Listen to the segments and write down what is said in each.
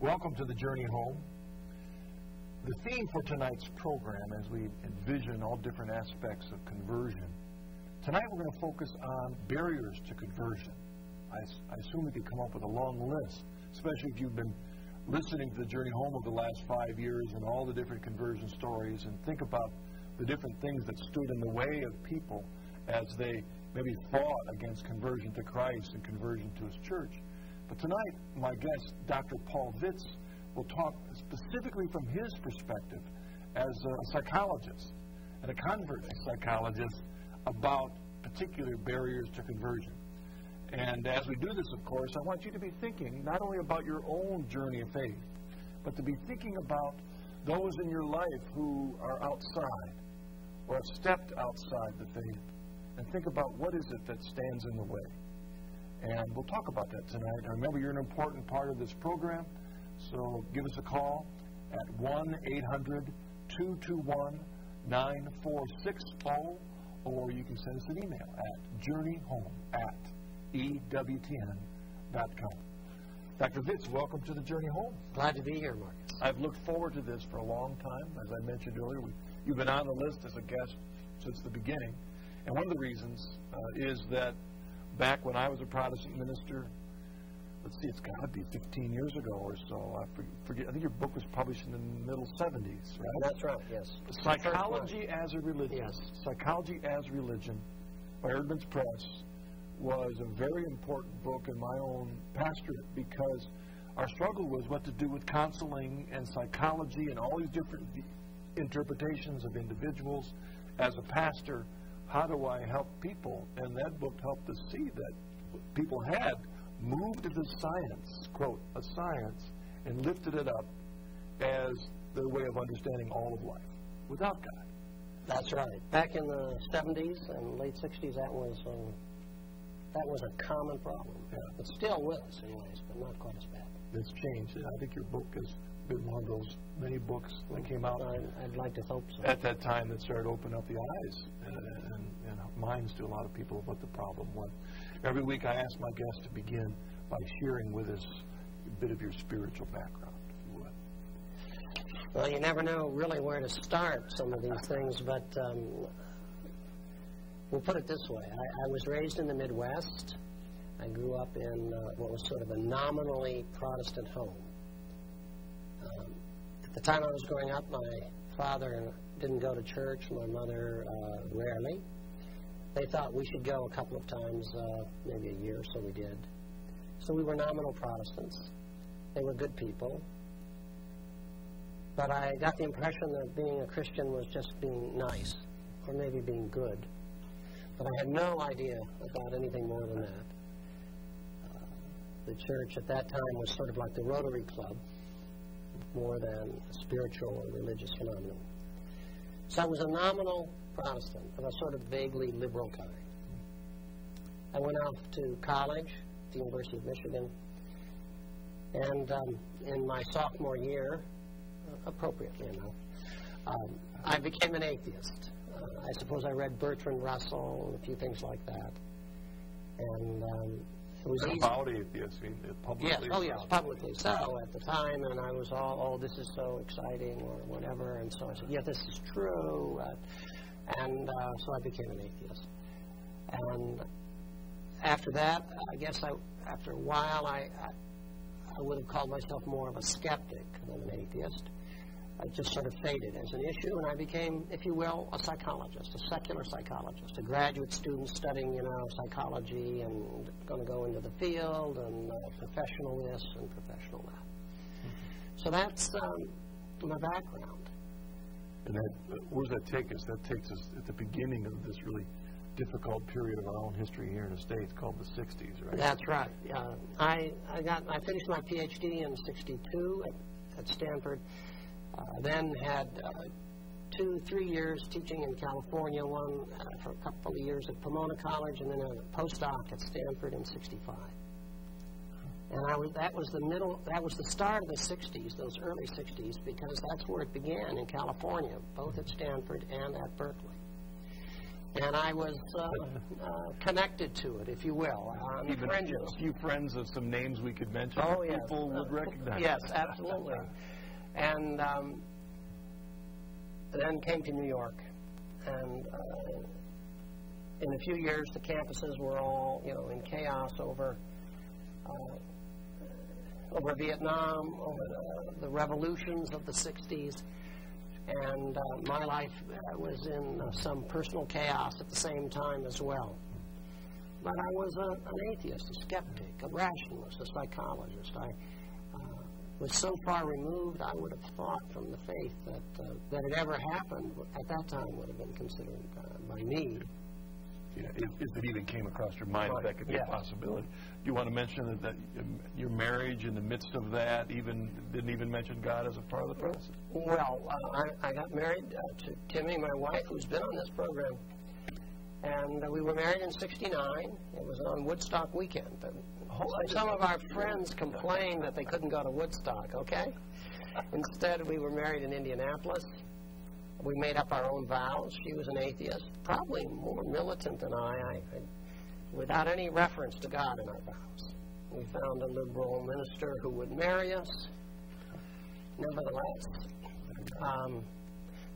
Welcome to the Journey Home. The theme for tonight's program, as we envision all different aspects of conversion, tonight we're going to focus on barriers to conversion. I assume we could come up with a long list, especially if you've been listening to the Journey Home over the last 5 years and all the different conversion stories, and think about the different things that stood in the way of people as they maybe fought against conversion to Christ and conversion to His church. But tonight, my guest, Dr. Paul Vitz, will talk specifically from his perspective as a psychologist and a convert psychologist about particular barriers to conversion. And as we do this, of course, I want you to be thinking not only about your own journey of faith, but to be thinking about those in your life who are outside or have stepped outside the faith, and think about what is it that stands in the way. And we'll talk about that tonight. And remember, you're an important part of this program, so give us a call at 1-800-221-9460, or you can send us an email at journeyhome@EWTN.com. Dr. Vitz, welcome to the Journey Home. Glad to be here, Marcus. I've looked forward to this for a long time. As I mentioned earlier, you've been on the list as a guest since the beginning. And one of the reasons is that back when I was a Protestant minister, let's see, it's got to be 15 years ago or so. I forget. I think your book was published in the middle 70s, right? That's right, yes. Psychology as a Religion. Yes. Psychology as Religion by Erdman's Press was a very important book in my own pastorate, because our struggle was what to do with counseling and psychology and all these different interpretations of individuals. As a pastor, how do I help people? And that book helped us see that people had moved to the science, quote, a science, and lifted it up as their way of understanding all of life without God. That's right. Back in the 70s and late 60s, that was a common problem. Yeah. It still with us, anyways, but not quite as bad. It's changed, and I think your book has been one of those many books that came out I'd like to hope so. at that time that started to open up the eyes and minds to a lot of people of what the problem was. Every week I ask my guests to begin by sharing with us a bit of your spiritual background, if you would. Well, you never know really where to start some of these things, but we'll put it this way. I was raised in the Midwest. I grew up in what was sort of a nominally Protestant home. At the time I was growing up, my father didn't go to church, my mother rarely. They thought we should go a couple of times, maybe a year, so we did. So we were nominal Protestants. They were good people. But I got the impression that being a Christian was just being nice, or maybe being good. But I had no idea about anything more than that. The church at that time was sort of like the Rotary Club, more than a spiritual or religious phenomenon. So I was a nominal Protestant of a sort of vaguely liberal kind. I went off to college at the University of Michigan, and in my sophomore year, appropriately enough, I became an atheist. I suppose I read Bertrand Russell and a few things like that. And it was easy. About atheists, I mean, publicly. Yes, yes, publicly so at the time, and I was all, this is so exciting, or whatever, and so I said, yeah, this is true, so I became an atheist. And after that, I guess after a while, I would have called myself more of a skeptic than an atheist. I just sort of faded as an issue, and I became, if you will, a psychologist, a secular psychologist, a graduate student studying, psychology and going to go into the field, and professional this and professional that. Mm-hmm. So that's my background. And where does that take us? That takes us at the beginning of this really difficult period of our own history here in the States called the 60s, right? That's right. I finished my PhD in 62 at Stanford. Then had 2-3 years teaching in California, one for a couple of years at Pomona College, and then a postdoc at Stanford in 65. And that was the start of the 60s, those early 60s, because that's where it began in California, both at Stanford and at Berkeley. And I was connected to it, if you will, on the fringes. A few friends of some names we could mention people would recognize. Yes, absolutely. And then came to New York. And in a few years, the campuses were all, in chaos over Vietnam, over the revolutions of the 60s. And my life was in some personal chaos at the same time as well. But I was an atheist, a skeptic, a rationalist, a psychologist. I was so far removed, I would have thought from the faith that it ever happened at that time would have been considered by me. Yeah, if it even came across your mind that could be a possibility. Do you want to mention that your marriage in the midst of that didn't even mention God as a part of the process? Well, I got married to Timmy, my wife, who's been on this program. And we were married in '69. It was on Woodstock weekend. Some of our friends complained that they couldn't go to Woodstock, okay? Instead, we were married in Indianapolis. We made up our own vows. She was an atheist, probably more militant than I without any reference to God in our vows. We found a liberal minister who would marry us. Nevertheless,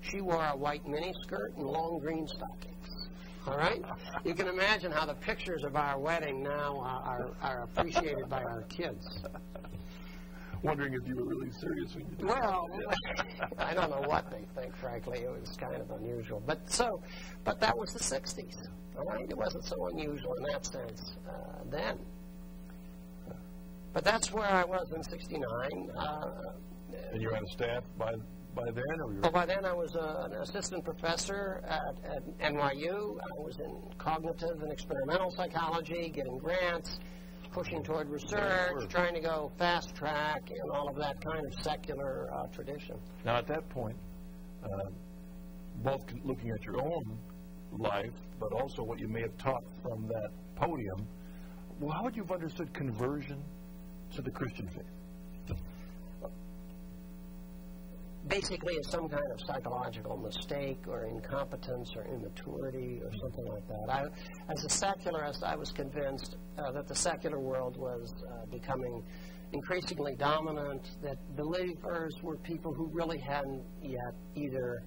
she wore a white miniskirt and long green stockings. All right? You can imagine how the pictures of our wedding now are appreciated by our kids. Wondering if you were really serious when you did Well, I don't know what they think, frankly. It was kind of unusual. But that was the 60s. All right? It wasn't so unusual in that sense then. But that's where I was in '69. And you were on staff by then? Well, by then I was an assistant professor at NYU. I was in cognitive and experimental psychology, getting grants, pushing toward research, trying to go fast track, and all of that kind of secular tradition. Now, at that point, both looking at your own life, but also what you may have taught from that podium, well, how would you have understood conversion to the Christian faith? Basically, it's some kind of psychological mistake or incompetence or immaturity or something like that. As a secularist, I was convinced that the secular world was becoming increasingly dominant, that believers were people who really hadn't yet either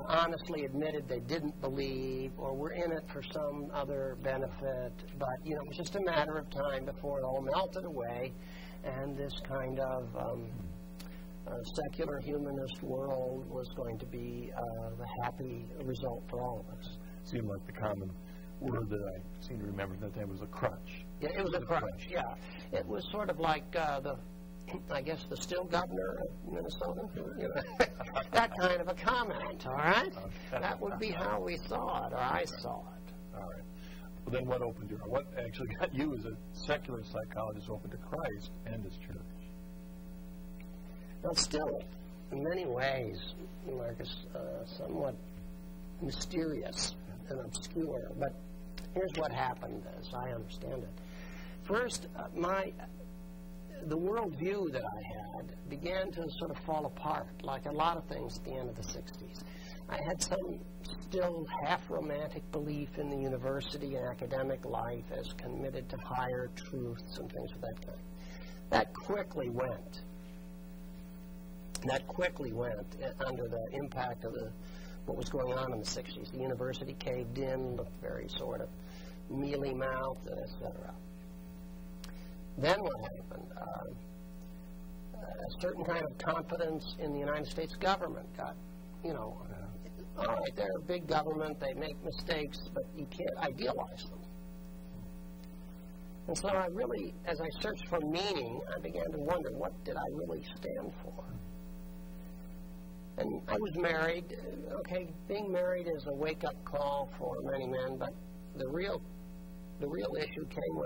honestly admitted they didn't believe or were in it for some other benefit. But, it was just a matter of time before it all melted away and this kind of secular humanist world was going to be the happy result for all of us. Seemed like the common word that I seem to remember that day was a crutch. Yeah, it was a crutch, yeah. It was sort of like the still governor of Minnesota. That kind of a comment, all right? That would be how we saw it, or I saw it. All right. Well, then what opened your heart? What actually got you as a secular psychologist open to Christ and His church? Now, still, in many ways, Marcus, somewhat mysterious and obscure, but here's what happened as I understand it. First, the worldview that I had began to sort of fall apart, like a lot of things at the end of the 60s. I had some still half-romantic belief in the university and academic life as committed to higher truths and things of that kind. That quickly went under the impact of what was going on in the 60s. The university caved in, looked very sort of mealy-mouthed, etc. Then what happened? A certain kind of confidence in the United States government got, all right, they're a big government, they make mistakes, but you can't idealize them. And so I really, as I searched for meaning, I began to wonder, what did I really stand for? And I was married. Okay, being married is a wake-up call for many men, but the real issue came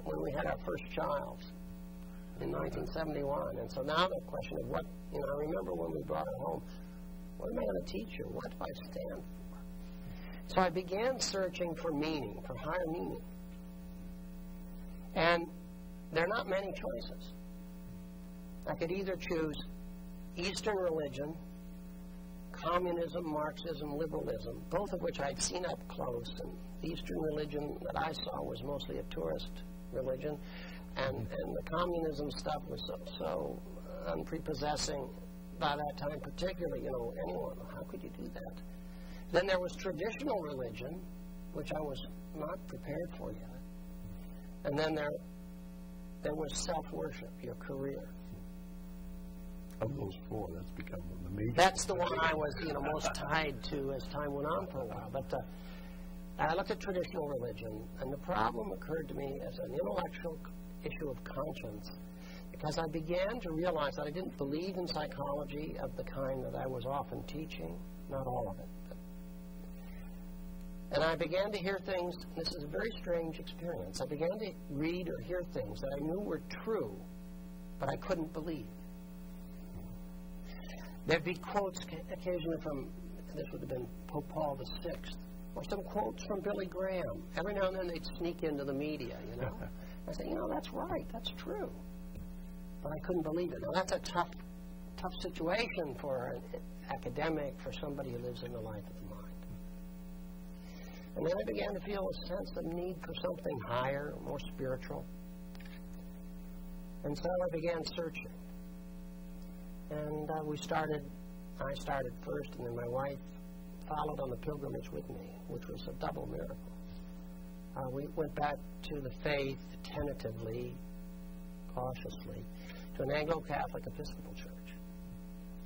when we had our first child in 1971. And so now the question of what, I remember when we brought her home, what am I going to teach her? What do I stand for? So I began searching for meaning, for higher meaning. And there are not many choices. I could either choose Eastern religion, communism, Marxism, liberalism, both of which I'd seen up close. And the Eastern religion that I saw was mostly a tourist religion, and the communism stuff was so unprepossessing by that time, particularly, anyone, how could you do that? Then there was traditional religion, which I was not prepared for yet. And then there was self-worship, your career. Of those four, that's become the major. That's the one I was, most tied to as time went on for a while. But I looked at traditional religion, and the problem occurred to me as an intellectual issue of conscience, because I began to realize that I didn't believe in psychology of the kind that I was often teaching, not all of it. And I began to hear things, this is a very strange experience. I began to read or hear things that I knew were true, but I couldn't believe. There'd be quotes occasionally from, this would have been Pope Paul VI, or some quotes from Billy Graham. Every now and then they'd sneak into the media, I said, that's right, that's true. But I couldn't believe it. Now, that's a tough situation for an academic, for somebody who lives in the life of the mind. And then I began to feel a sense of need for something higher, more spiritual. And so I began searching. And I started first, and then my wife followed on the pilgrimage with me, which was a double miracle. We went back to the faith tentatively, cautiously, to an Anglo-Catholic Episcopal church.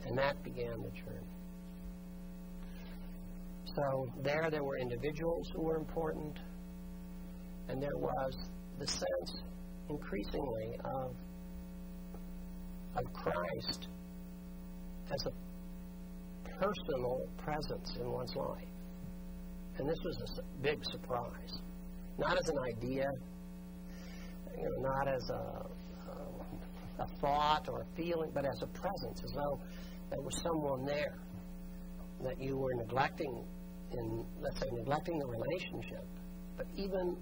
And that began the journey. So there were individuals who were important, and there was the sense, increasingly, of Christ as a personal presence in one's life. And this was a big surprise. Not as an idea, not as a thought or a feeling, but as a presence, as though there was someone there that you were neglecting neglecting the relationship, but even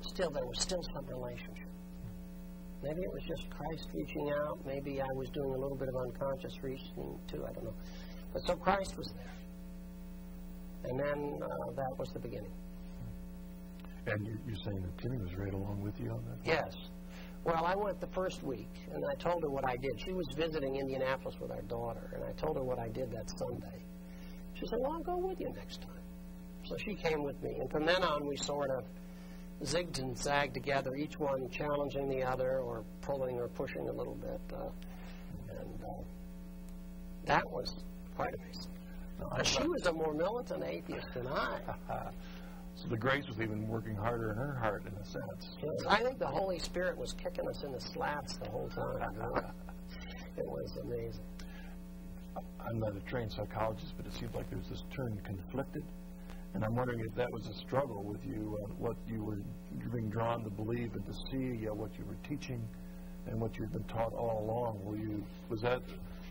still, there was still some relationship. Maybe it was just Christ reaching out. Maybe I was doing a little bit of unconscious reaching too. I don't know. But so Christ was there. And then that was the beginning. And you're saying that Timmy was right along with you on that? Yes. Well, I went the first week, and I told her what I did. She was visiting Indianapolis with our daughter, and I told her what I did that Sunday. She said, well, I'll go with you next time. So she came with me. And from then on, we sort of zigged and zagged together, each one challenging the other or pulling or pushing a little bit. And that was quite amazing. She was a more militant atheist than I. So the grace was even working harder in her heart, in a sense. Yes, I think the Holy Spirit was kicking us in the slats the whole time. It was amazing. I'm not a trained psychologist, but it seems like there's this term conflicted. And I'm wondering if that was a struggle with you, what you were being drawn to believe and to see, what you were teaching and what you'd been taught all along. Was that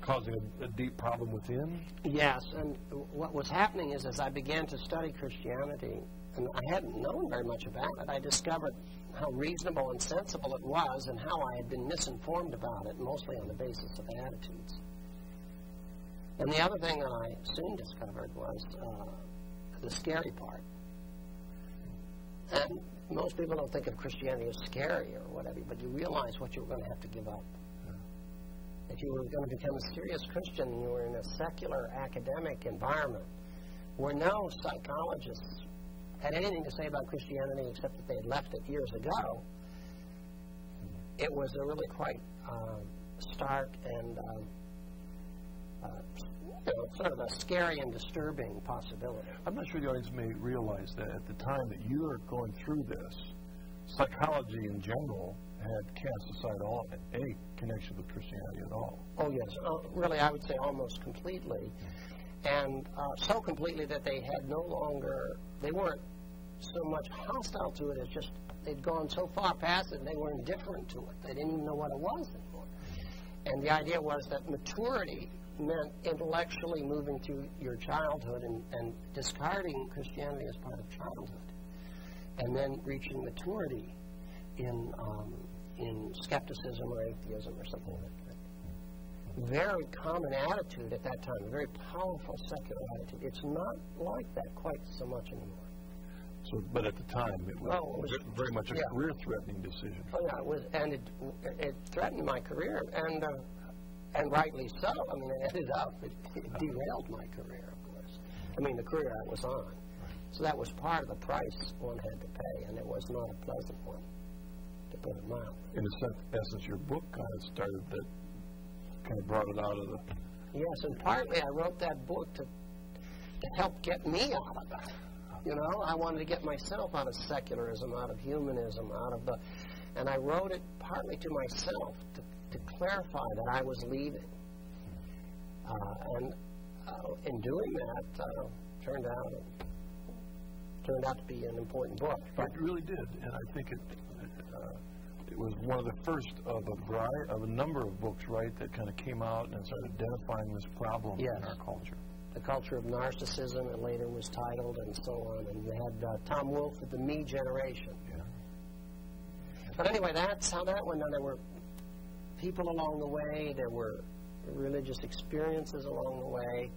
causing a deep problem within? Yes, and what was happening is as I began to study Christianity, and I hadn't known very much about it, I discovered how reasonable and sensible it was and how I had been misinformed about it, mostly on the basis of attitudes. And the other thing that I soon discovered was the scary part. And most people don't think of Christianity as scary or whatever, but you realize what you were going to have to give up. If you were going to become a serious Christian and you were in a secular academic environment where no psychologists had anything to say about Christianity except that they had left it years ago, it was a really quite stark and sort of a scary and disturbing possibility. I'm not sure the audience may realize that at the time that you were going through this, psychology in general had cast aside any connection with Christianity at all. Oh, yes. Really, I would say almost completely. And so completely that they weren't so much hostile to it as just they'd gone so far past it and they were indifferent to it. They didn't even know what it was anymore. And the idea was that maturity meant intellectually moving through your childhood and discarding Christianity as part of childhood, and then reaching maturity in skepticism or atheism or something like that. very common attitude at that time, a very powerful secular attitude. It's not like that quite so much anymore. So, but at the time, it was very much a career-threatening decision. Oh, yeah, it was, and it threatened my career, and rightly so. I mean, it ended up, it derailed my career, of course. I mean, the career I was on. So that was part of the price one had to pay, and it was not a pleasant one, to put it mildly. In essence, your book kind of started that, kind of brought it out of the... Yes, and partly I wrote that book to help get me out of it. You know, I wanted to get myself out of secularism, out of humanism, and I wrote it partly to myself to clarify that I was leaving. And in doing that, turned out to be an important book. It really did, and I think it was one of the first of a number of books, right, that kind of came out and started identifying this problem in our culture. The Culture of Narcissism, it later was titled, and so on. And you had Tom Wolfe with the Me Generation. Yeah. But anyway, that's how that went on. There were people along the way. There were religious experiences along the way.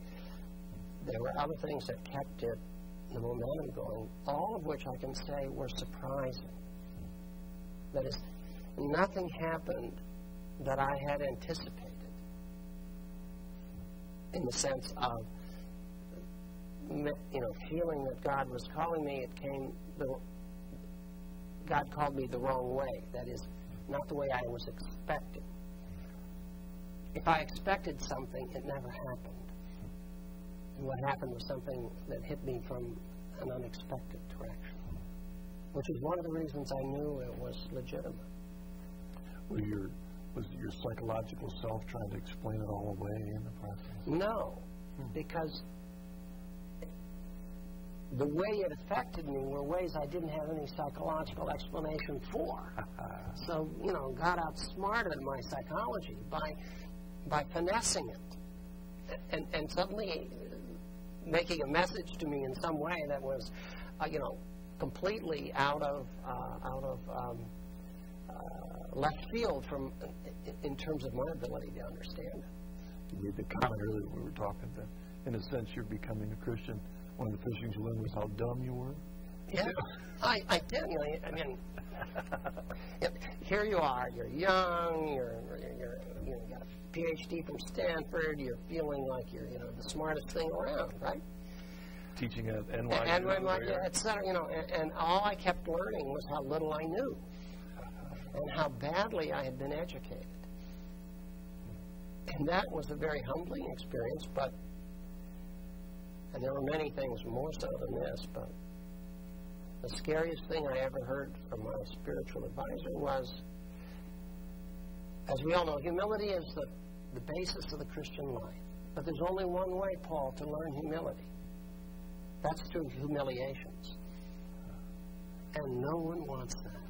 There were other things that kept the momentum going, all of which I can say were surprising. That is, nothing happened that I had anticipated in the sense of, feeling that God was calling me. God called me the wrong way. That is, not the way I was expecting. If I expected something, it never happened. And what happened was something that hit me from an unexpected direction, which is one of the reasons I knew it was legitimate. Was your psychological self trying to explain it all away in the process? No, because the way it affected me were ways I didn't have any psychological explanation for. So, God outsmarted my psychology by finessing it and suddenly making a message to me in some way that was, completely out of left field from in terms of my ability to understand it. You made the comment earlier when we were talking that, in a sense, you're becoming a Christian. One of the first things you learned was how dumb you were. Yeah, I did. I mean, here you are. You're young. You got a PhD from Stanford. You're feeling like you're the smartest thing around, right? Teaching at NYU, etc. And all I kept learning was how little I knew, and how badly I had been educated. And that was a very humbling experience, and there were many things more so than this, but the scariest thing I ever heard from my spiritual advisor was, as we all know, humility is the basis of the Christian life. But there's only one way, Paul, to learn humility. That's through humiliations. And no one wants that.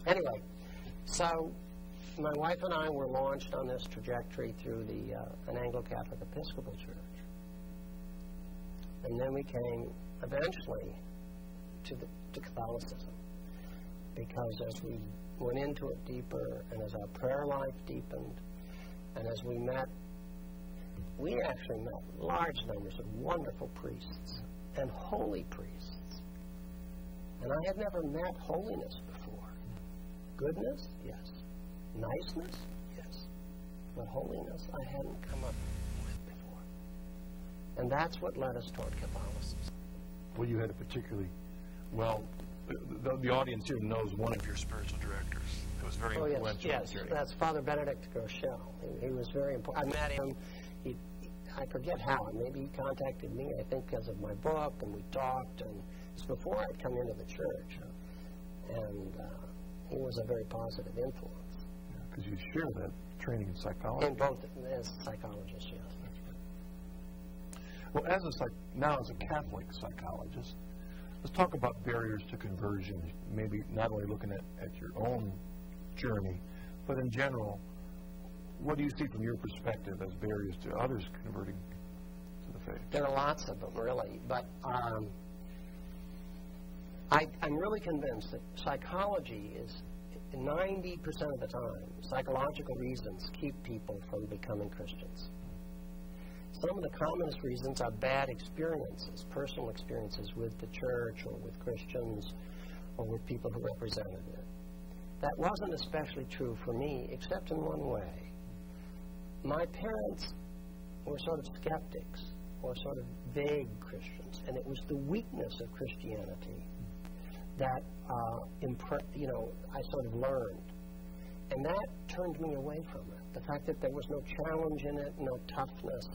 Anyway, so my wife and I were launched on this trajectory through an Anglo-Catholic Episcopal church. And then we came eventually to Catholicism. Because as we went into it deeper, and as our prayer life deepened, and as we actually met large numbers of wonderful priests and holy priests. And I had never met holiness before. Goodness, yes. Niceness, yes. But holiness, I hadn't come up with before. And that's what led us toward Catholicism. Well, you had a particularly, the audience here knows one of your spiritual directors. It was very influential. Yes, that's Father Benedict Groeschel. He was very important. I met him. I forget how. Maybe he contacted me, I think, because of my book, and we talked, and it was before I'd come into the church. And he was a very positive influence. Because you share that training in psychology. In both, as a psychologist, yes. Well, now as a Catholic psychologist, let's talk about barriers to conversion, maybe not only looking at your own journey, but in general. What do you see from your perspective as barriers to others converting to the faith? There are lots of them, really. But I'm really convinced that psychology 90% of the time, psychological reasons keep people from becoming Christians. Some of the commonest reasons are bad experiences, personal experiences with the church or with Christians or with people who represented it. That wasn't especially true for me, except in one way. My parents were sort of skeptics or sort of vague Christians, and it was the weakness of Christianity that I sort of learned. And that turned me away from it. The fact that there was no challenge in it, no toughness.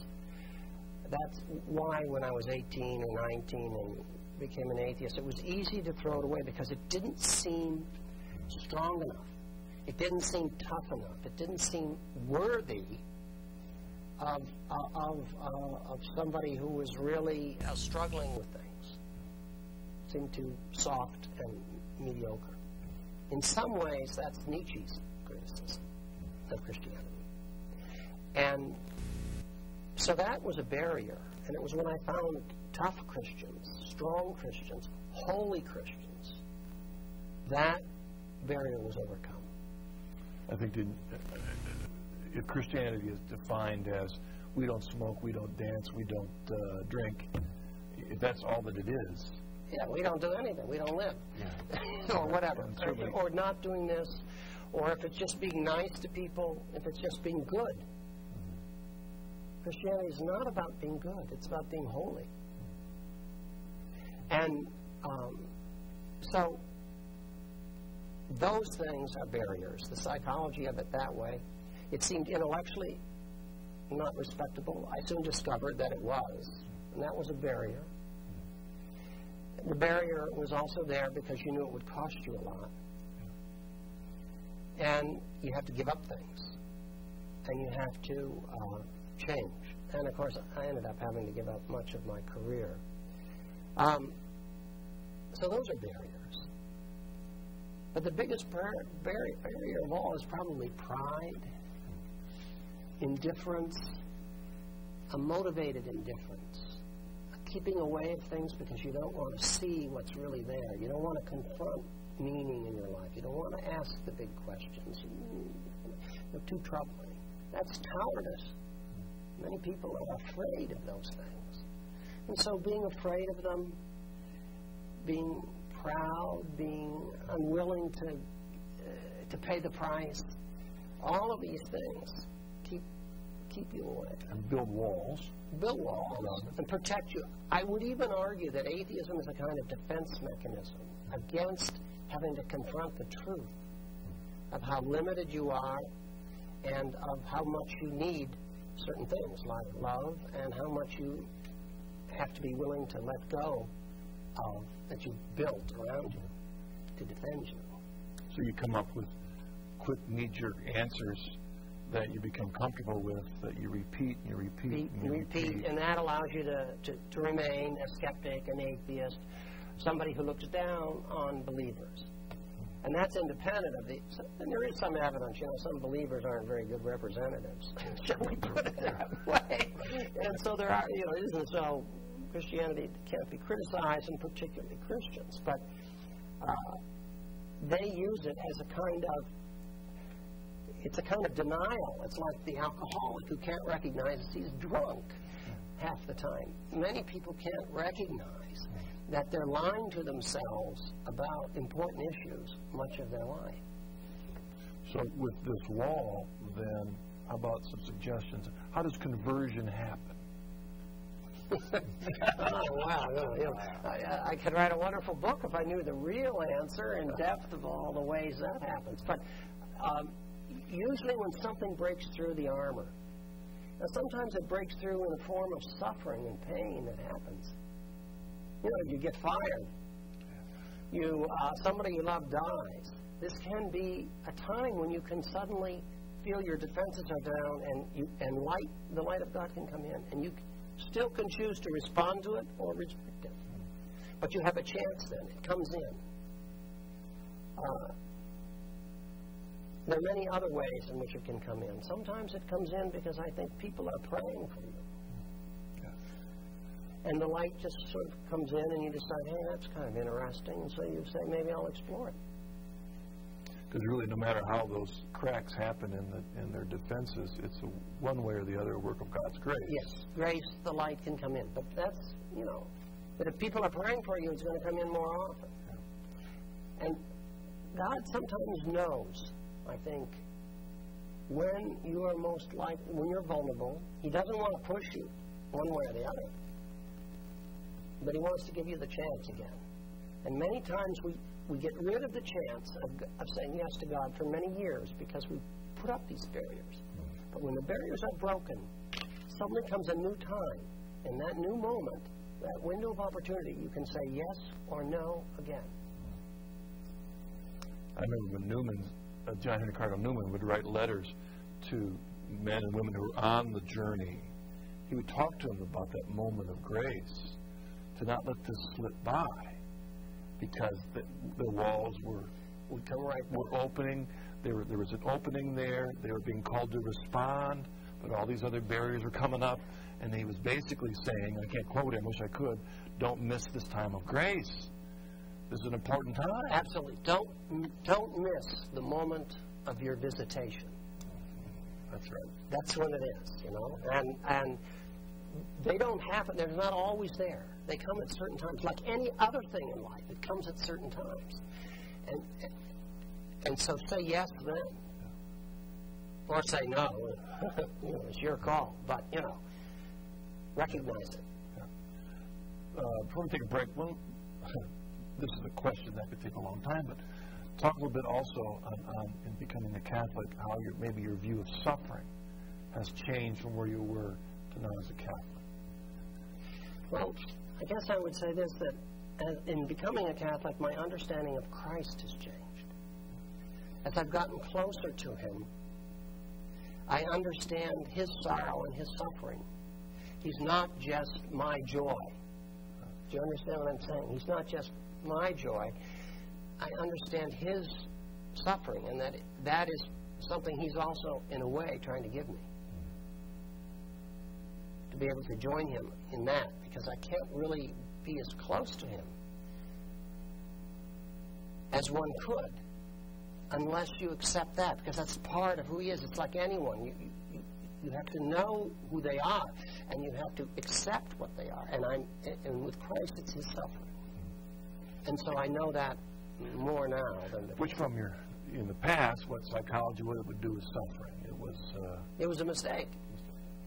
That's why when I was 18 or 19 and became an atheist, it was easy to throw it away because it didn't seem strong enough. It didn't seem tough enough. It didn't seem worthy of somebody who was really struggling with things. It seemed too soft and mediocre. In some ways, that's Nietzsche's criticism of Christianity. And so that was a barrier. And it was when I found tough Christians, strong Christians, holy Christians, that barrier was overcome. I think if Christianity is defined as we don't smoke, we don't dance, we don't drink, if that's all that it is. Yeah, we don't do anything. We don't live. Yeah. Or whatever. Or not doing this. Or if it's just being nice to people, if it's just being good. Mm-hmm. Christianity is not about being good. It's about being holy. And so those things are barriers. The psychology of it that way. It seemed intellectually not respectable. I soon discovered that it was. And that was a barrier. The barrier was also there because you knew it would cost you a lot. And you have to give up things. And you have to change. And, of course, I ended up having to give up much of my career. So those are barriers. But the biggest barrier of all is probably pride, indifference, a motivated indifference. Keeping away of things because you don't want to see what's really there. You don't want to confront meaning in your life. You don't want to ask the big questions. They're too troubling. That's cowardice. Many people are afraid of those things. And so being afraid of them, being proud, being unwilling to pay the price, all of these things keep you away. And build walls. Build walls and protect you. I would even argue that atheism is a kind of defense mechanism against having to confront the truth of how limited you are and of how much you need certain things like love and how much you have to be willing to let go of that you've built around you to defend you. So you come up with quick knee-jerk answers that you become comfortable with, that you repeat and you repeat and you repeat. And that allows you to remain a skeptic, an atheist, somebody who looks down on believers. And that's independent of and there is some evidence, some believers aren't very good representatives, shall we put it that way. And so there are, it isn't so Christianity can't be criticized, and particularly Christians, but they use it as it's a kind of denial. It's like the alcoholic who can't recognize he's drunk half the time. Many people can't recognize that they're lying to themselves about important issues much of their life. So with this wall, then, how about some suggestions? How does conversion happen? Oh, wow. I could write a wonderful book if I knew the real answer in depth of all the ways that happens. But usually when something breaks through the armor, now sometimes it breaks through in the form of suffering and pain that happens. You get fired. Somebody you love dies. This can be a time when you can suddenly feel your defenses are down and the light of God can come in, and you still can choose to respond to it or reject it. But you have a chance then. It comes in. There are many other ways in which it can come in. Sometimes it comes in because I think people are praying for you. And the light just sort of comes in and you decide, hey, that's kind of interesting. And so you say, maybe I'll explore it. Because really, no matter how those cracks happen in their defenses, it's one way or the other a work of God's grace. Yes, grace, the light can come in. But that's, but if people are praying for you, it's going to come in more often. Yeah. And God sometimes knows, I think, when you are most likely, when you're vulnerable. He doesn't want to push you one way or the other. But He wants to give you the chance again. And many times we get rid of the chance of saying yes to God for many years because we put up these barriers. But when the barriers are broken, suddenly comes a new time. In that new moment, that window of opportunity, you can say yes or no again. I remember when John Henry Cardinal Newman would write letters to men and women who were on the journey. He would talk to them about that moment of grace, to not let this slip by, because the walls were opening. There was an opening there. They were being called to respond, but all these other barriers were coming up. And he was basically saying, I can't quote him, wish I could, don't miss this time of grace. This is an important time. Absolutely. Don't miss the moment of your visitation. That's right. That's when it is, And they don't happen. They're not always there. They come at certain times. Like any other thing in life, it comes at certain times. And so say yes then. Or say no. It's your call. But, recognize it. Yeah. Before we take a break, this is a question that could take a long time, but talk a little bit also on in becoming a Catholic, how maybe your view of suffering has changed from where you were to now as a Catholic. Well, I guess I would say this, that in becoming a Catholic, my understanding of Christ has changed. As I've gotten closer to Him, I understand His sorrow and His suffering. He's not just my joy. Do you understand what I'm saying? He's not just my joy. I understand His suffering, and that is something He's also, in a way, trying to give me. To be able to join Him in that, because I can't really be as close to Him as one could unless you accept that, because that's part of who He is. It's like anyone. You have to know who they are, and you have to accept what they are. And with Christ, it's His suffering. And so I know that more now than before. Which in the past, what psychology would do is suffering. It was a mistake.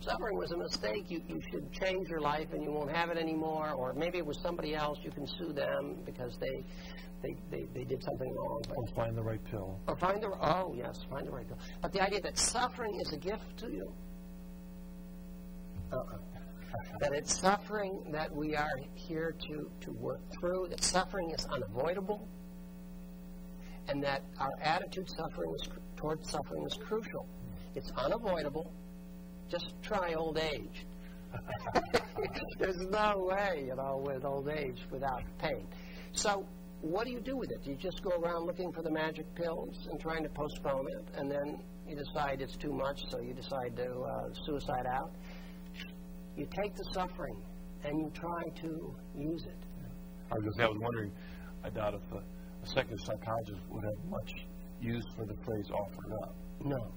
Suffering was a mistake. You should change your life and you won't have it anymore. Or maybe it was somebody else. You can sue them because they did something wrong. Or find the right pill. Or find the right pill. But the idea that suffering is a gift to you. That it's suffering that we are here to work through. That suffering is unavoidable. And that our attitude towards suffering is crucial. It's unavoidable. Just try old age. There's no way, with old age without pain. So what do you do with it? Do you just go around looking for the magic pills and trying to postpone it, and then you decide it's too much, so you decide to suicide out? You take the suffering and you try to use it. I was wondering, I doubt if a secular psychologist would have much use for the phrase offered up. No.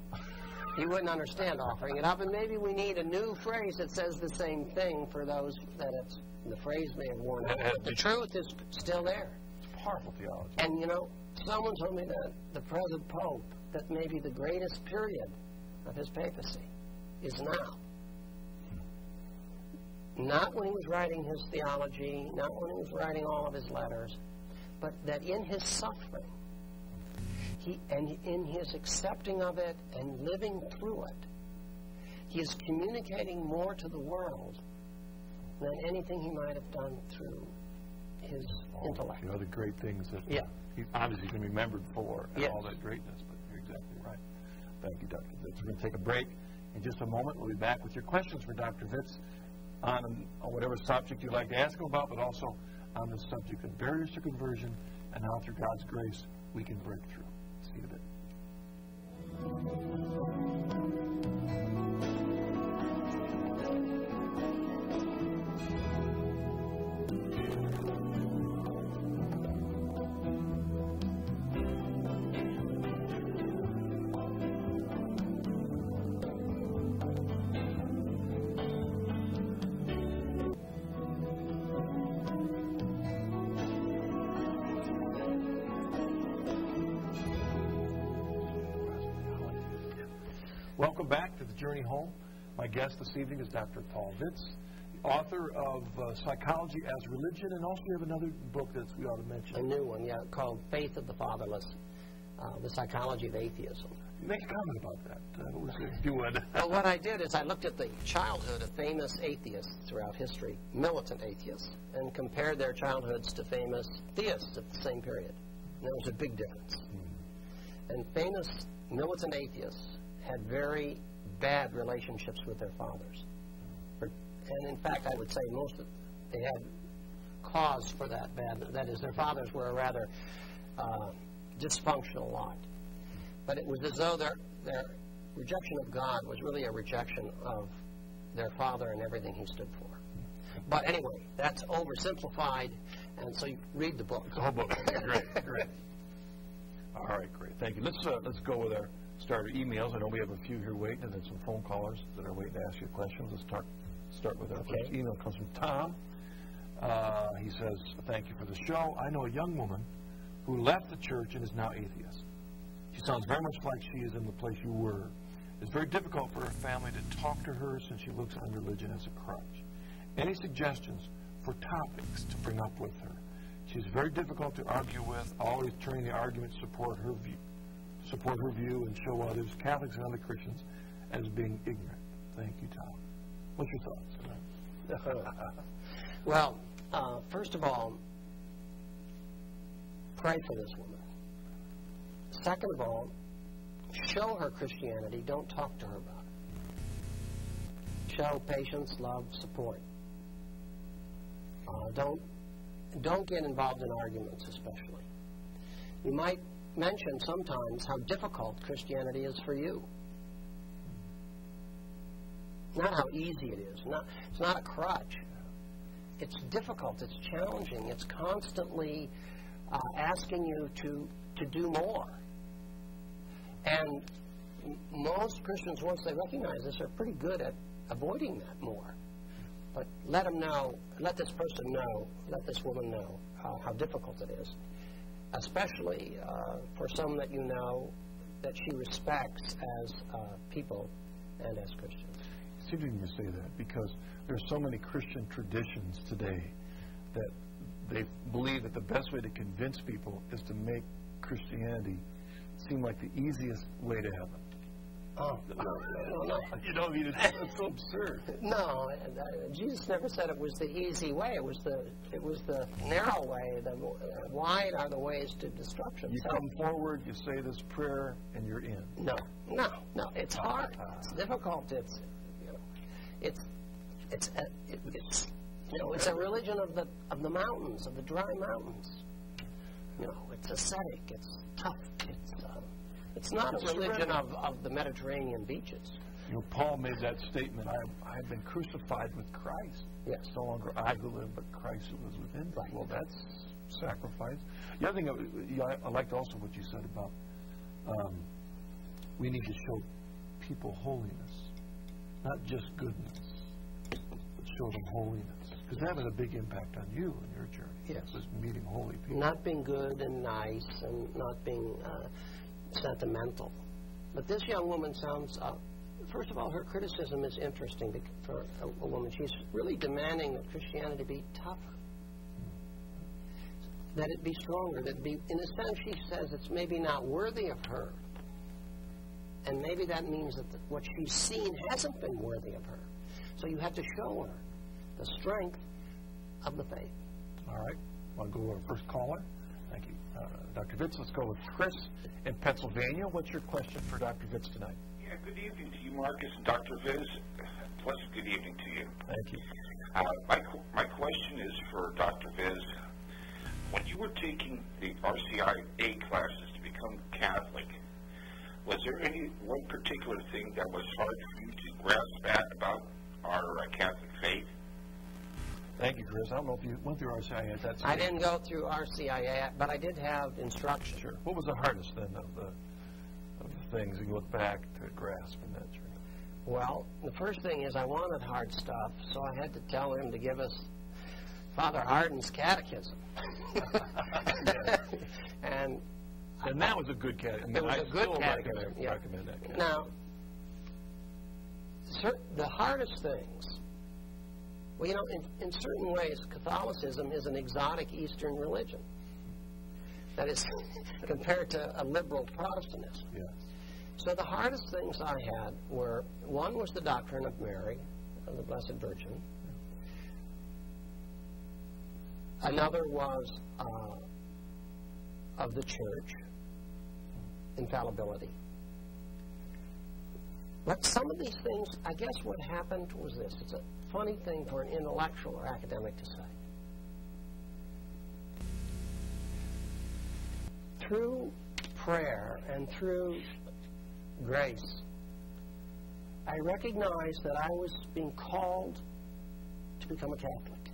He wouldn't understand offering it up, and maybe we need a new phrase that says the same thing for those that the phrase may have worn out. But the truth is still there. It's powerful theology. And, someone told me that the present Pope, that maybe the greatest period of his papacy is now. Not when he was writing his theology, not when he was writing all of his letters, but that in his suffering, and in his accepting of it and living through it, he is communicating more to the world than anything he might have done through his intellect. The great things that he obviously can be remembered for, and all that greatness, but you're exactly right. Thank you, Dr. Vitz. We're going to take a break in just a moment. We'll be back with your questions for Dr. Vitz on whatever subject you'd like to ask him about, but also on the subject of barriers to conversion and how through God's grace we can break through. See you in a bit. Welcome back to The Journey Home. My guest this evening is Dr. Paul Vitz, the author of Psychology as Religion, and also you have another book that we ought to mention. A new one, yeah, called Faith of the Fatherless, The Psychology of Atheism. Make a comment about that. What was it, if you would? Well, what I did is I looked at the childhood of famous atheists throughout history, militant atheists, and compared their childhoods to famous theists at the same period. And there was a big difference. And famous militant atheists had very bad relationships with their fathers. And in fact, I would say they had cause for that bad. That is, their fathers were a rather dysfunctional lot. But it was as though their rejection of God was really a rejection of their father and everything he stood for. But anyway, that's oversimplified, and so you read the book. It's a whole book. Great. All right, great. Thank you. Let's go with our starter emails. I know we have a few here waiting, and then some phone callers that are waiting to ask you questions. Let's start with our first email. It comes from Tom. He says, thank you for the show. I know a young woman who left the church and is now atheist. She sounds very much like she is in the place you were. It's very difficult for her family to talk to her since she looks on religion as a crutch. Any suggestions for topics to bring up with her? She's very difficult to argue with, always turning the argument to support her view and show others, Catholics and other Christians, as being ignorant. Thank you, Tom. What's your thoughts? Well, first of all, pray for this woman. Second of all, show her Christianity. Don't talk to her about it. Show patience, love, support. Don't get involved in arguments, especially. You might mention sometimes how difficult Christianity is for you. Not how easy it is. It's not a crutch. It's difficult. It's challenging. It's constantly asking you to do more. And most Christians, once they recognize this, are pretty good at avoiding that more. But let them know, let this person know, let this woman know how difficult it is, especially for some that you know that she respects as people and as Christians. It's interesting you say that because there's so many Christian traditions today that they believe that the best way to convince people is to make Christianity seem like the easiest way to heaven. Oh, no. You don't mean it's so absurd. No, Jesus never said it was the easy way. It was the narrow way. The wide are the ways to destruction. You come forward, you say this prayer, and you're in. No. It's hard. It's difficult. It's a religion of the mountains, of the dry mountains. It's ascetic. It's tough. It's not a religion of the Mediterranean beaches. Paul made that statement, I have been crucified with Christ. Yes. It's no longer I who live, but Christ who lives within me. Right. Well, that's sacrifice. The other thing, I liked also what you said about we need to show people holiness, not just goodness, but show them holiness. Because that has a big impact on you and your journey. Yes. Just meeting holy people. Not being good and nice and not being sentimental. But this young woman sounds, first of all, her criticism is interesting for a woman. She's really demanding that Christianity be tougher, that it be stronger, that it be, in a sense, she says it's maybe not worthy of her. And maybe that means that what she's seen hasn't been worthy of her. So you have to show her the strength of the faith. All right. Want to go to our first caller? Thank you. Dr. Vitz, let's go with Chris in Pennsylvania. What's your question for Dr. Vitz tonight? Yeah, good evening to you, Marcus and Dr. Vitz. Pleasant good evening to you. Thank you. My question is for Dr. Vitz. When you were taking the RCIA classes to become Catholic, was there any one particular thing that was hard for you to grasp at about our Catholic faith? Thank you, Chris. I don't know if you went through RCIA at that stage. I didn't go through RCIA, but I did have instruction. Sure. What was the hardest, then, of the things you look back to grasp in that journey? Well, the first thing is I wanted hard stuff, so I had to tell him to give us Father Hardin's catechism. And that was a good catechism. It was a good catechism. I recommend that catechism. Now, the hardest things, well, you know, in certain ways, Catholicism is an exotic Eastern religion. That is, compared to a liberal Protestantism. Yes. So the hardest things I had were, one was the doctrine of Mary, of the Blessed Virgin. Another was of the Church, infallibility. But some of these things, I guess what happened was this. It's a funny thing for an intellectual or academic to say. Through prayer and through grace, I recognized that I was being called to become a Catholic.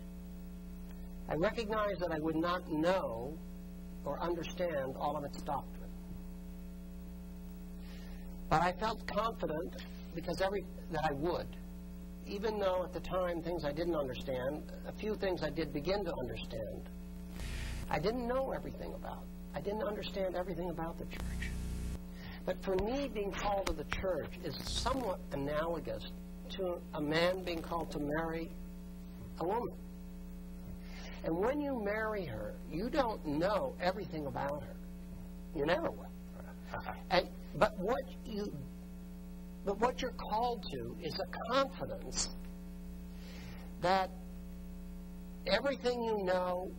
I recognized that I would not know or understand all of its doctrine. But I felt confident because that I would. Even though at the time things I didn't understand, a few things I did begin to understand, I didn't know everything about. I didn't understand everything about the church. But for me, being called to the church is somewhat analogous to a man being called to marry a woman. And when you marry her, you don't know everything about her. You never will. But what you're called to is a confidence that everything you know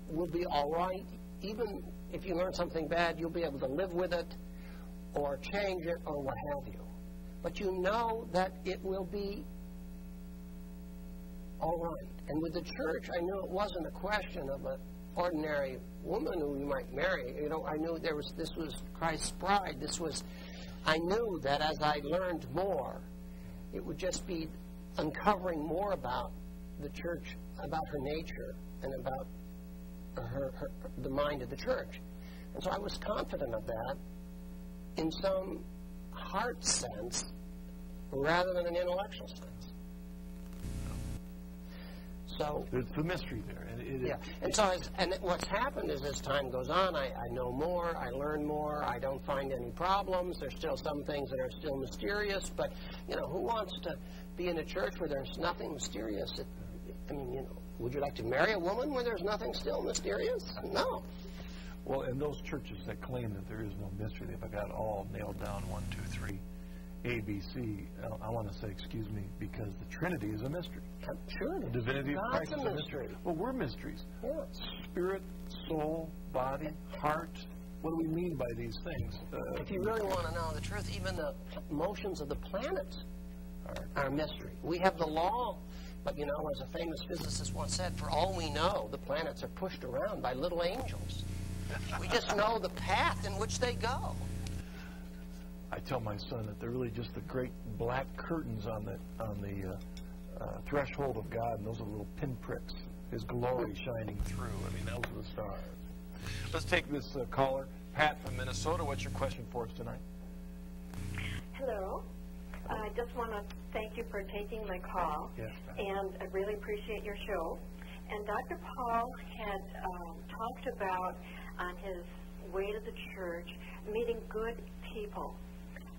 will be all right. Even if you learn something bad, you'll be able to live with it or change it or what have you. But you know that it will be all right. And with the church, I knew it wasn't a question of an ordinary woman who you might marry. You know, I knew this was Christ's bride. I knew that as I learned more, it would just be uncovering more about the church, about her nature, and about the mind of the church. And so I was confident of that in some heart sense rather than an intellectual sense. So it's the mystery there. And what's happened is as time goes on, I know more, I learn more, I don't find any problems. There's still some things that are still mysterious, but, you know, who wants to be in a church where there's nothing mysterious? Would you like to marry a woman where there's nothing still mysterious? No. Well, and those churches that claim that there is no mystery, they've got all nailed down 1, 2, 3, A, B, C. I want to say, excuse me, because the Trinity is a mystery. Sure. The divinity of Christ is a mystery. Well, we're mysteries. Yeah. Spirit, soul, body, heart. What do we mean by these things? If you really want to know the truth, even the motions of the planets are a mystery. We have the law, but, you know, as a famous physicist once said, for all we know, the planets are pushed around by little angels. We just know the path in which they go. I tell my son that they're really just the great black curtains on the threshold of God, and those are little pinpricks, His glory shining through. I mean, those are the stars. Let's take this caller, Pat from Minnesota. What's your question for us tonight? Hello. I just want to thank you for taking my call, yes, and I really appreciate your show. And Dr. Paul had talked about, on his way to the church, meeting good people.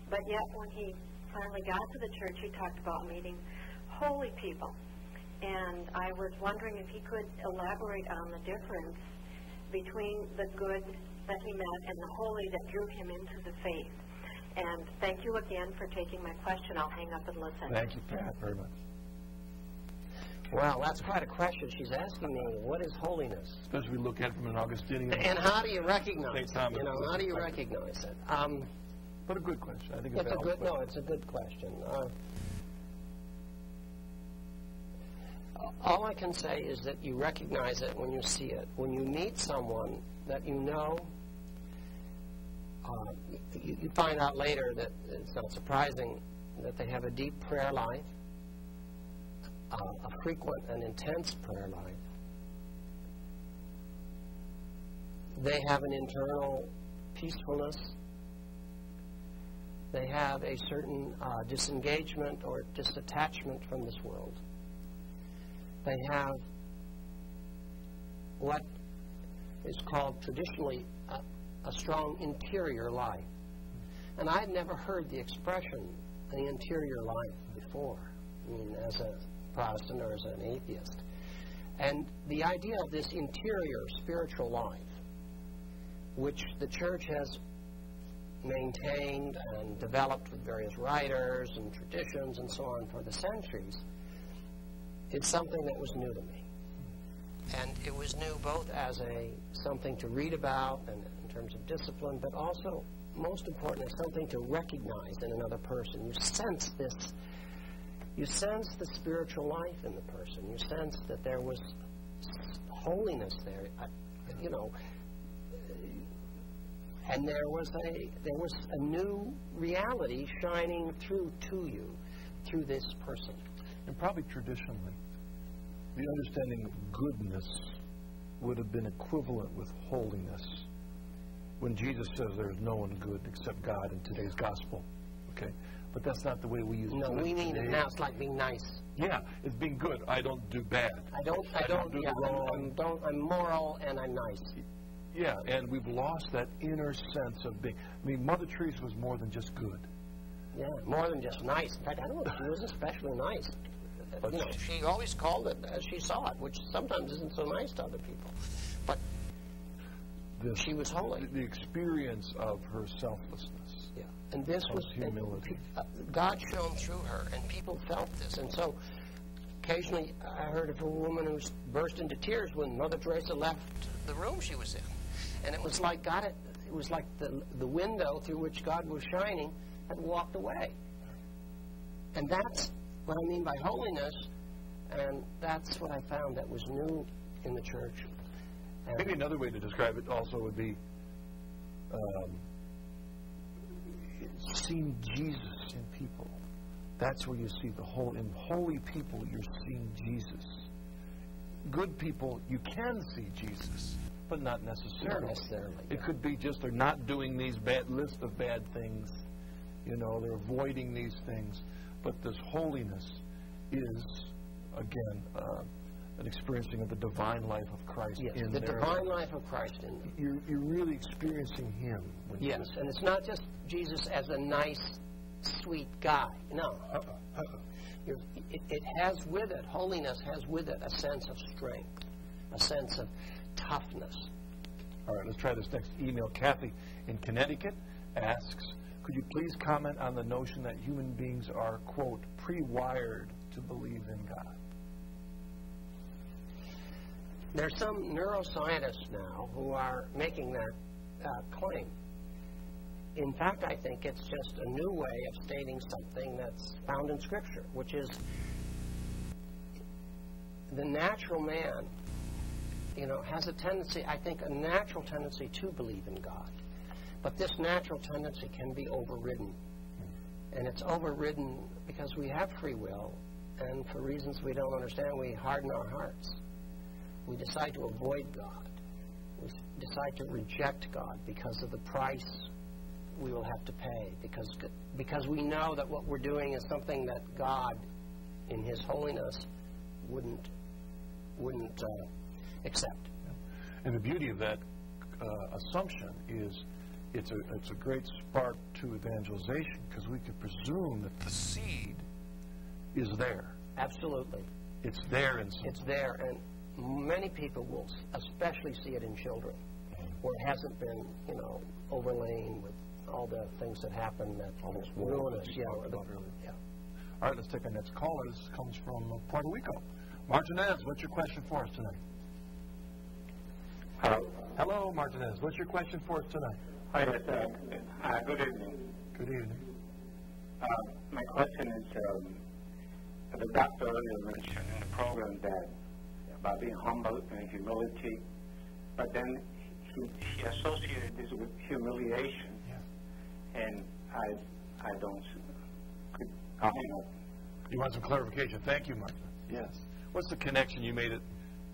But yet when he finally got to the church, he talked about meeting holy people. And I was wondering if he could elaborate on the difference between the good that he met and the holy that drew him into the faith. And thank you again for taking my question. I'll hang up and listen. Thank you, Pat, very much. Well, that's quite a question. She's asking me, what is holiness? Especially we look at it from an Augustinian. And how do you recognize it? How do you recognize it? But a good question. I think it's a good question. No, it's a good question. All I can say is that you recognize it when you see it. When you meet someone that you know, you find out later that it's not surprising that they have a deep prayer life, a frequent and intense prayer life. They have an internal peacefulness. They have a certain disengagement or disattachment from this world. They have what is called traditionally a strong interior life. And I had never heard the expression the interior life before, I mean, as a Protestant or as an atheist. And the idea of this interior spiritual life, which the church has maintained and developed with various writers and traditions and so on for the centuries, it's something that was new to me. And it was new both as something to read about and in terms of discipline, but also, most important, as something to recognize in another person. You sense this. You sense the spiritual life in the person. You sense that there was holiness there, and there was a new reality shining through to you through this person. And probably traditionally, the understanding of goodness would have been equivalent with holiness. When Jesus says there's no one good except God in today's gospel, okay? But that's not the way we use it. No, we need it now. It's like being nice. Yeah, it's being good. I don't do bad. I don't do wrong. I'm moral and I'm nice. Yeah, and we've lost that inner sense of being. I mean, Mother Teresa was more than just good. Yeah, more than just nice. In fact, I don't know if she was especially nice. But she always called it as she saw it, which sometimes isn't so nice to other people. But she was holy. The experience of her selflessness. Yeah, and this was humility. God shone through her, and people felt this. And so, occasionally, I heard of a woman who burst into tears when Mother Teresa left the room she was in, and it was like God. It was like the window through which God was shining had walked away. And that's what I mean by holiness, and that's what I found that was new in the church. And maybe another way to describe it also would be seeing Jesus in people. That's where you see in holy people, you're seeing Jesus. Good people, you can see Jesus, but not necessarily. Not necessarily. It could be just they're not doing these list of bad things. They're avoiding these things. But this holiness is, again, an experiencing of the divine life of Christ. Yes, in the their divine life of Christ in them. You're really experiencing Him. Yes, and it's not just Jesus as a nice, sweet guy. No. It has with it, holiness has with it a sense of strength, a sense of toughness. All right, let's try this next email. Kathy in Connecticut asks, could you please comment on the notion that human beings are, quote, pre-wired to believe in God? There's some neuroscientists now who are making that claim. In fact, I think it's just a new way of stating something that's found in Scripture, which is the natural man, has a tendency, I think, a natural tendency to believe in God. But this natural tendency can be overridden. And it's overridden because we have free will, and for reasons we don't understand, we harden our hearts. We decide to avoid God. We decide to reject God because of the price we will have to pay, because we know that what we're doing is something that God, in His holiness, wouldn't accept. And the beauty of that assumption is it's a great spark to evangelization, because we can presume that the seed is there. Absolutely. It's there in some. It's there, and many people will especially see it in children, where it hasn't been, overlain with all the things that happen that almost ruin us. Yeah. All right, let's take our next call. This comes from Puerto Rico. Martinez, what's your question for us tonight? Hello, Martinez. What's your question for us tonight? Hi, yes, good evening. Good evening. My question is, the doctor earlier mentioned in the program that about being humble and humility, but then he associated this with humiliation, and I don't. You want some clarification? Thank you, Martha. Yes. What's the connection? You made it,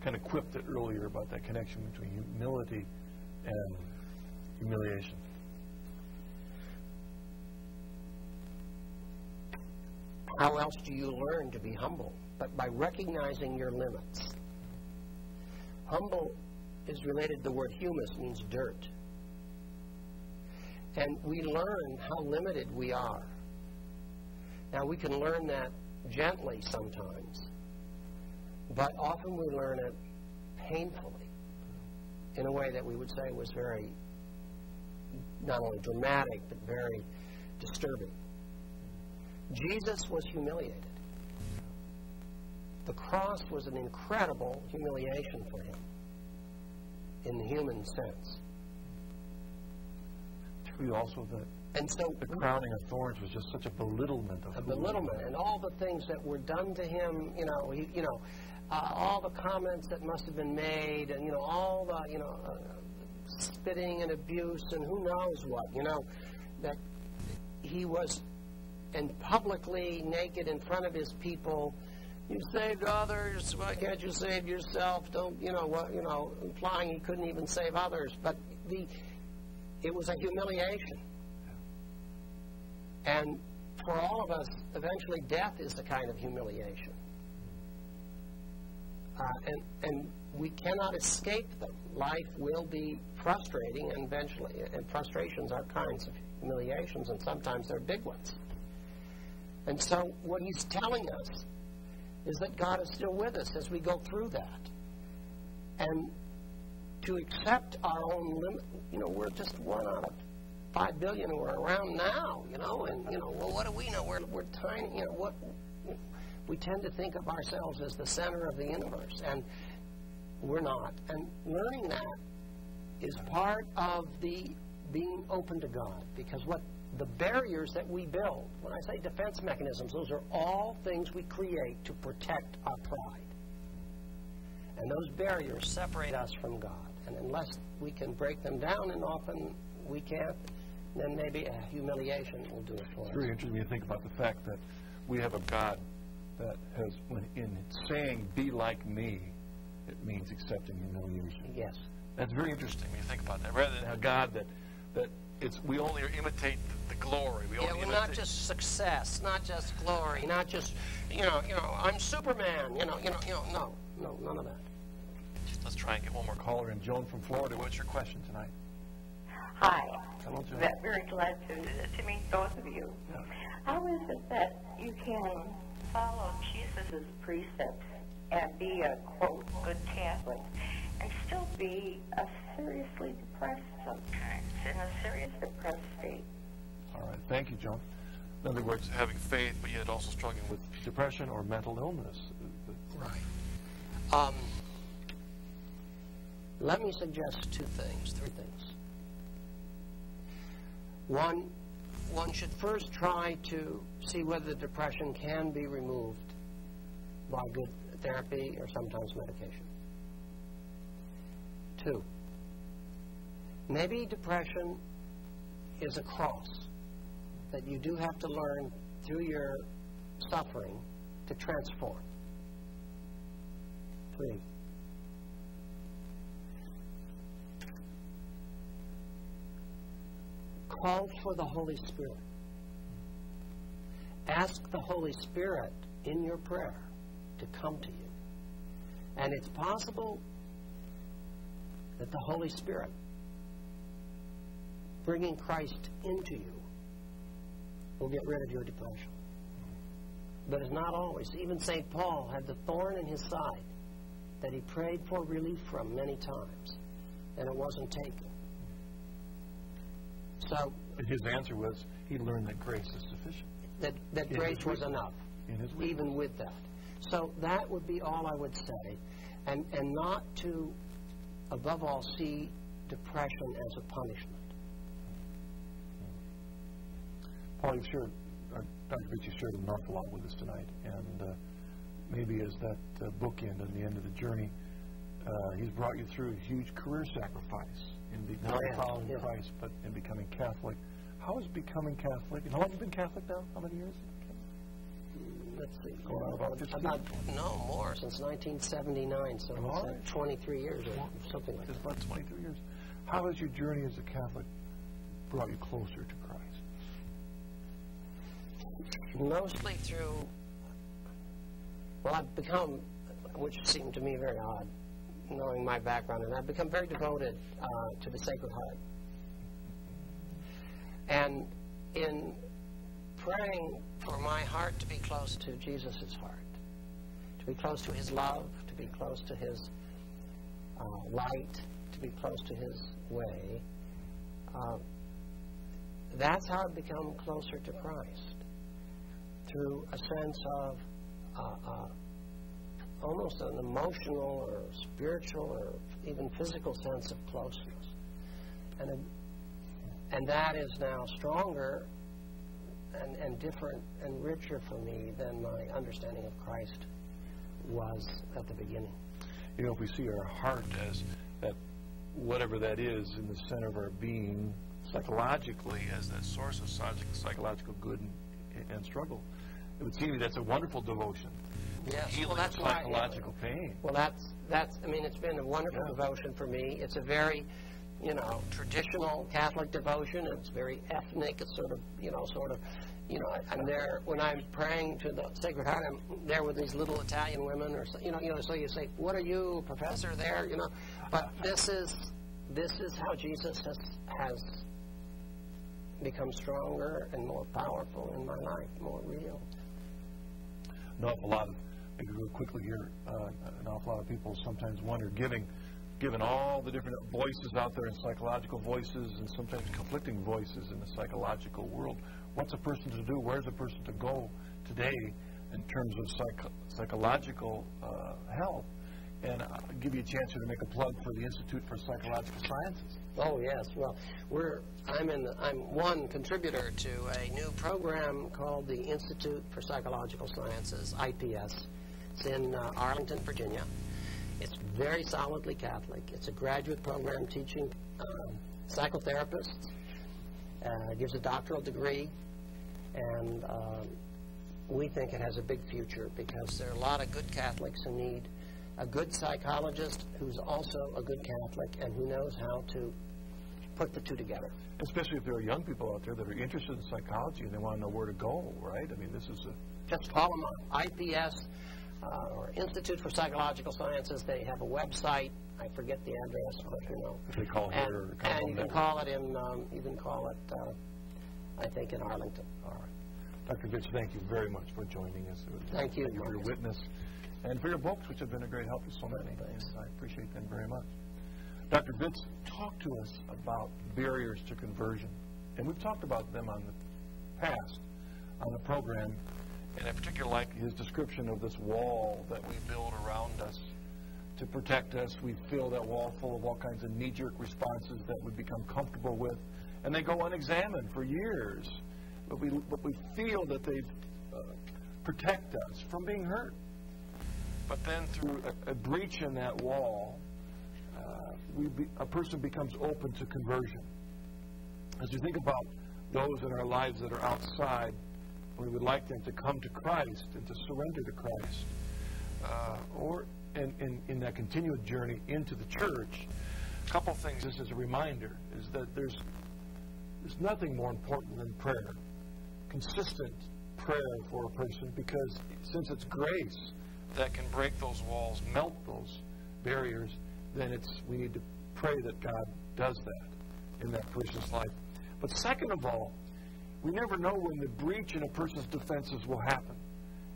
kind of quipped it earlier about that connection between humility and humiliation. How else do you learn to be humble? But by recognizing your limits. Humble is related to the word humus, means dirt. And we learn how limited we are. Now, we can learn that gently sometimes, but often we learn it painfully in a way that we would say was very, not only dramatic, but very disturbing. Jesus was humiliated. The cross was an incredible humiliation for him in the human sense. True also that and so the crowning of thorns was just such a belittlement of and all the things that were done to him, all the comments that must have been made, and all the spitting and abuse and who knows what, that he was, and publicly naked in front of his people. You saved others, why can't you save yourself? Don't, implying he couldn't even save others. But it was a humiliation. And for all of us, eventually death is the kind of humiliation. And we cannot escape them. Life will be frustrating, and eventually, and frustrations are kinds of humiliations, and sometimes they're big ones. And so what he's telling us is that God is still with us as we go through that. And to accept our own limit, we're just 1 out of 5 billion who are around now, well, what do we know? We're tiny, we tend to think of ourselves as the center of the universe, and we're not. And learning that is part of the being open to God, because the barriers that we build, when I say defense mechanisms, those are all things we create to protect our pride. And those barriers separate us from God. And unless we can break them down, and often we can't, then maybe a humiliation will do it for us. It's very interesting when you think about the fact that we have a God that has, when in saying, be like me, it means accepting humiliation. Yes. That's very interesting when you think about that. Rather than a God that we only imitate the glory. We're not just success, not just glory, not just, I'm Superman, no, none of that. Let's try and get one more caller in. Joan from Florida, what's your question tonight? Hi. Hello, Joan. Very glad to meet both of you. Yeah. How is it that you can follow Jesus' precepts and be a, quote, good Catholic and still be a seriously depressed sometimes, in a serious depressed state? All right. Thank you, Joan. In other words, having faith, but yet also struggling with depression or mental illness. Right. Let me suggest 3 things. One should first try to see whether the depression can be removed by good therapy or sometimes medication. 2, maybe depression is a cross that you do have to learn through your suffering to transform. 3, call for the Holy Spirit. Ask the Holy Spirit in your prayer to come to you. And it's possible that the Holy Spirit, bringing Christ into you, will get rid of your depression. But it's not always. Even St. Paul had the thorn in his side that he prayed for relief from many times, and it wasn't taken. So his answer was he learned that grace is sufficient. That grace was enough, even with that. So that would be all I would say, and not to, above all, see depression as a punishment. Paul, you've shared, Dr. Vitz, you shared an awful lot with us tonight, and maybe as that bookend on the end of the journey, he's brought you through a huge career sacrifice in not following Christ, but in becoming Catholic. How is becoming Catholic? And how long have you been Catholic now? How many years? Let's see. Going on about 15? More, since 1979, so it's 23 years or something like that. It's about 23 years. How has your journey as a Catholic brought you closer to Christ? Mostly through, I've become, which seemed to me very odd, knowing my background, and I've become very devoted to the Sacred Heart. And in praying for my heart to be close to Jesus' heart, to be close to his love, to be close to his light, to be close to his way. That's how I've become closer to Christ, through a sense of almost an emotional or spiritual or even physical sense of closeness. And that is now stronger and different and richer for me than my understanding of Christ was at the beginning. You know, if we see our heart as that, whatever that is, in the center of our being, psychologically, as that source of psychological good and struggle, it would seem that's a wonderful devotion. Yes, Healing that's psychological pain. Well, that's. I mean, it's been a wonderful devotion for me. It's a very, traditional Catholic devotion. It's very ethnic. It's sort of, I'm there when I'm praying to the Sacred Heart. I'm there with these little Italian women, or so you say, "What are you, professor?" There, But this is how Jesus has become stronger and more powerful in my life, more real. An awful lot of, maybe real quickly here, an awful lot of people sometimes wonder, given all the different voices out there, and psychological voices and sometimes conflicting voices in the psychological world, what's a person to do? Where's a person to go today in terms of psychological help? And I'll give you a chance here to make a plug for the Institute for Psychological Sciences. Oh yes, well, I'm one contributor to a new program called the Institute for Psychological Sciences, IPS. It's in Arlington, Virginia. It's very solidly Catholic. It's a graduate program teaching psychotherapists. It gives a doctoral degree, and we think it has a big future because there are a lot of good Catholics who need a good psychologist who's also a good Catholic and who knows how to put the two together. Especially if there are young people out there that are interested in psychology and they want to know where to go, right? I mean, this is Just call them up. IPS, or Institute for Psychological Sciences. They have a website. I forget the address, but If they call here or and you can call it in. You can call it. I think in Arlington. All right, Dr. Vitz, thank you very much for joining us. Thank you for your witness and for your books, which have been a great help to so many. I appreciate them very much. Dr. Vitz, talk to us about barriers to conversion, and we've talked about them on the past on the program. And I particularly like his description of this wall that we build around us to protect us. We fill that wall full of all kinds of knee-jerk responses that we become comfortable with, and they go unexamined for years. But we feel that they protect us from being hurt. But then through a breach in that wall, a person becomes open to conversion. As we think about those in our lives that are outside, we would like them to come to Christ and to surrender to Christ. Or in that continued journey into the church, a couple things just as a reminder is that there's nothing more important than prayer. Consistent prayer for a person, because since it's grace that can break those walls, melt those barriers, then we need to pray that God does that in that person's life. But second of all, we never know when the breach in a person's defenses will happen.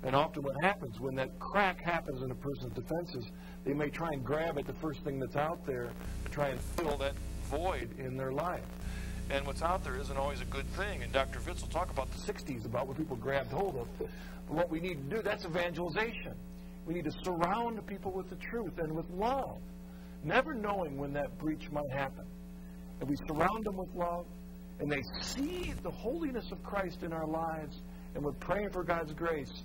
And often what happens, when that crack happens in a person's defenses, they may try and grab at the first thing that's out there to try and fill that void in their life. And what's out there isn't always a good thing. And Dr. Vitz will talk about the 60s, about what people grabbed hold of. But what we need to do, that's evangelization. We need to surround people with the truth and with love, never knowing when that breach might happen. And we surround them with love, and they see the holiness of Christ in our lives, and we're praying for God's grace,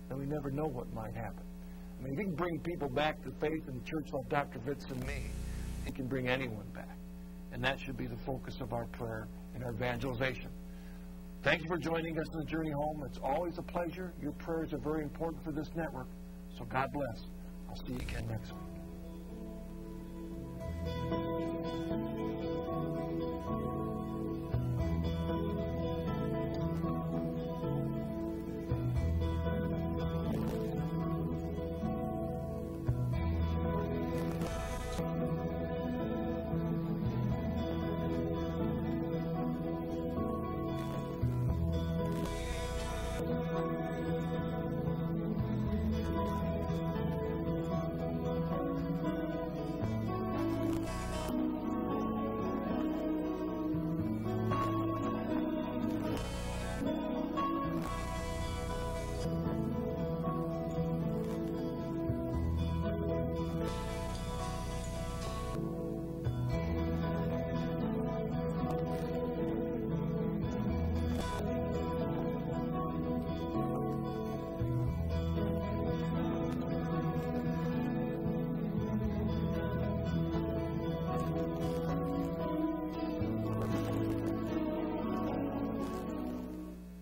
and we never know what might happen. I mean, if he can bring people back to faith in the church like Dr. Vitz and me, he can bring anyone back. And that should be the focus of our prayer and our evangelization. Thank you for joining us on the journey home. It's always a pleasure. Your prayers are very important for this network. So God bless. I'll see you again next week.